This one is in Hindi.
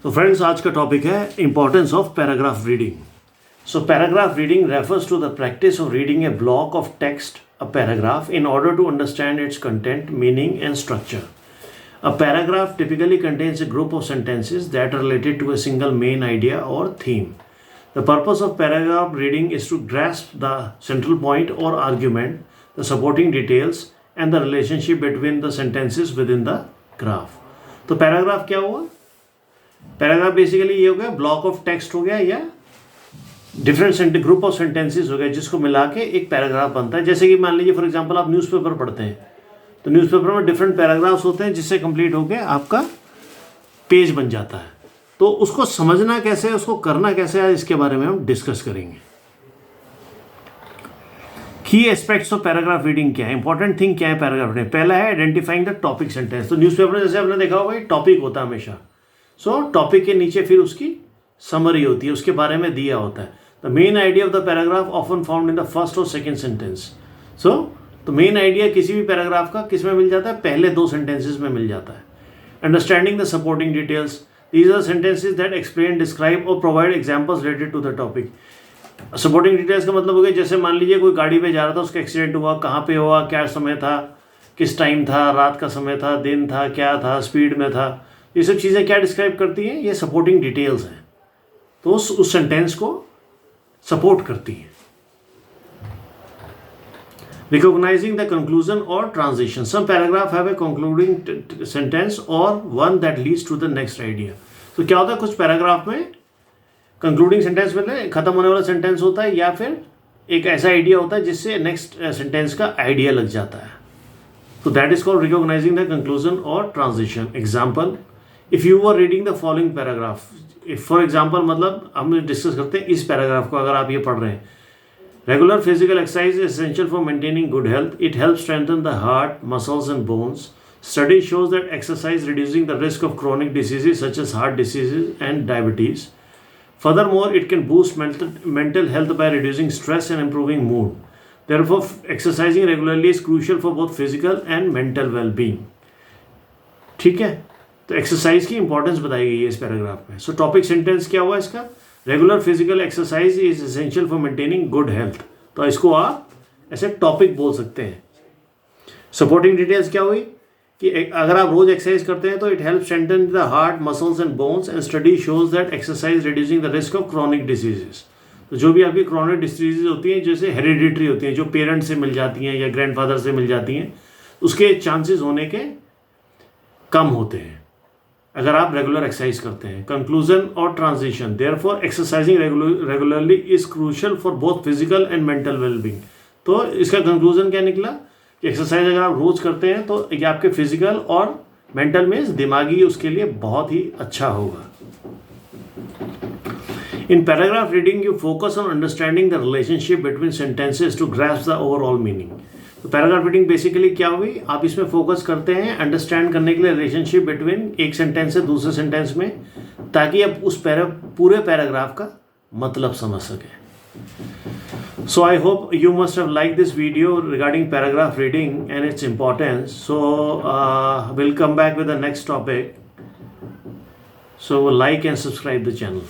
तो फ्रेंड्स, आज का टॉपिक है importance of paragraph reading. So paragraph reading refers to the practice of reading a block of text, a paragraph, in order to understand its content, meaning, and structure. A paragraph typically contains a group of sentences that are related to a single main idea or theme. The purpose of paragraph reading is to grasp the central point or argument, the supporting details, and the relationship between the sentences within the graph. तो पैराग्राफ क्या हुआ? पैराग्राफ बेसिकली ये हो गया, ब्लॉक ऑफ टेक्स्ट हो गया या डिफरेंट ग्रुप ऑफ सेंटेंसेस हो गए जिसको मिला के एक पैराग्राफ बनता है. जैसे कि मान लीजिए फॉर एग्जांपल आप न्यूज़पेपर पढ़ते हैं, तो न्यूज़पेपर में डिफरेंट पैराग्राफ्स होते हैं जिससे कंप्लीट होकर आपका पेज बन जाता है. तो उसको समझना कैसे है, उसको करना कैसे है, इसके बारे में हम डिस्कस करेंगे. की एस्पेक्ट्स ऑफ पैराग्राफ रीडिंग क्या है, इंपॉर्टेंट थिंग क्या है पैराग्राफ रीडिंग. पहला है आइडेंटिफाइंग द टॉपिक सेंटेंस. तो न्यूज़पेपर में जैसे आपने देखा होगा टॉपिक होता है हमेशा. सो टॉपिक के नीचे फिर उसकी समरी होती है, उसके बारे में दिया होता है. The main idea of the paragraph often found in the first और सेकेंड सेंटेंस. सो तो मेन आइडिया किसी भी पैराग्राफ का किस में मिल जाता है, पहले दो सेंटेंसेस में मिल जाता है. Understanding the supporting details. These are sentences that explain, describe or provide examples related to the topic. Supporting details का मतलब हो गया, जैसे मान लीजिए कोई गाड़ी पे जा रहा था, उसका एक्सीडेंट हुआ, कहाँ पे हुआ, क्या समय था, किस टाइम था, रात का समय था, दिन था, क्या था, स्पीड में था. ये सब चीज़ें क्या डिस्क्राइब करती हैं, ये सपोर्टिंग डिटेल्स हैं. तो उस सेंटेंस को सपोर्ट करती हैं. Recognizing the conclusion or transition. Some paragraph have a concluding sentence or one that leads to the next idea. तो क्या होता है, कुछ पैराग्राफ में कंक्लूडिंग सेंटेंस मतलब खत्म होने वाला सेंटेंस होता है, या फिर एक ऐसा आइडिया होता है जिससे नेक्स्ट सेंटेंस का आइडिया लग जाता है. तो that is called recognising the conclusion और transition. Example, if you are reading the following paragraph. For example मतलब हम डिस्कस करते हैं इस पैराग्राफ को, अगर आप ये पढ़ रहे हैं. Regular physical exercise is essential for maintaining good health. It helps strengthen the heart, muscles, and bones. Study shows that exercise reducing the risk of chronic diseases such as heart diseases and diabetes. Furthermore, it can boost mental health by reducing stress and improving mood. Therefore, exercising regularly is crucial for both physical and mental well-being. ठीक है, तो एक्सरसाइज की इंपॉर्टेंस बताई गई है इस पैराग्राफ में. सो टॉपिक सेंटेंस क्या हुआ इसका, regular physical exercise is essential for maintaining good health. तो इसको आप ऐसे टॉपिक बोल सकते हैं. सपोर्टिंग डिटेल्स क्या हुई कि अगर आप रोज एक्सरसाइज करते हैं तो it help strengthen the heart, muscles and bones, and study shows that exercise reducing the risk of chronic diseases. तो जो भी आपकी क्रॉनिक डिसीजेज होती हैं, जैसे हेरिडिटरी होती हैं, जो पेरेंट्स से मिल जाती हैं या ग्रैंडफादर से मिल जाती हैं, उसके चांसेस होने के कम होते हैं अगर आप रेगुलर एक्सरसाइज करते हैं. कंक्लूजन और transition. Therefore exercising regularly is crucial for both physical and mental wellbeing. तो इसका कंक्लूजन क्या निकला कि एक्सरसाइज अगर आप रोज करते हैं तो ये आपके फिजिकल और मेंटल में, दिमागी, उसके लिए बहुत ही अच्छा होगा. In paragraph reading you focus on understanding the relationship between sentences to grasp the overall meaning. तो पैराग्राफ रीडिंग बेसिकली क्या हुई, आप इसमें फोकस करते हैं अंडरस्टैंड करने के लिए रिलेशनशिप बिटवीन एक सेंटेंस से दूसरे सेंटेंस में, ताकि आप उस पूरे पैराग्राफ का मतलब समझ सकें. So I hope you must have like this video regarding paragraph reading and its importance. So will come back with the next topic. So like and subscribe the channel.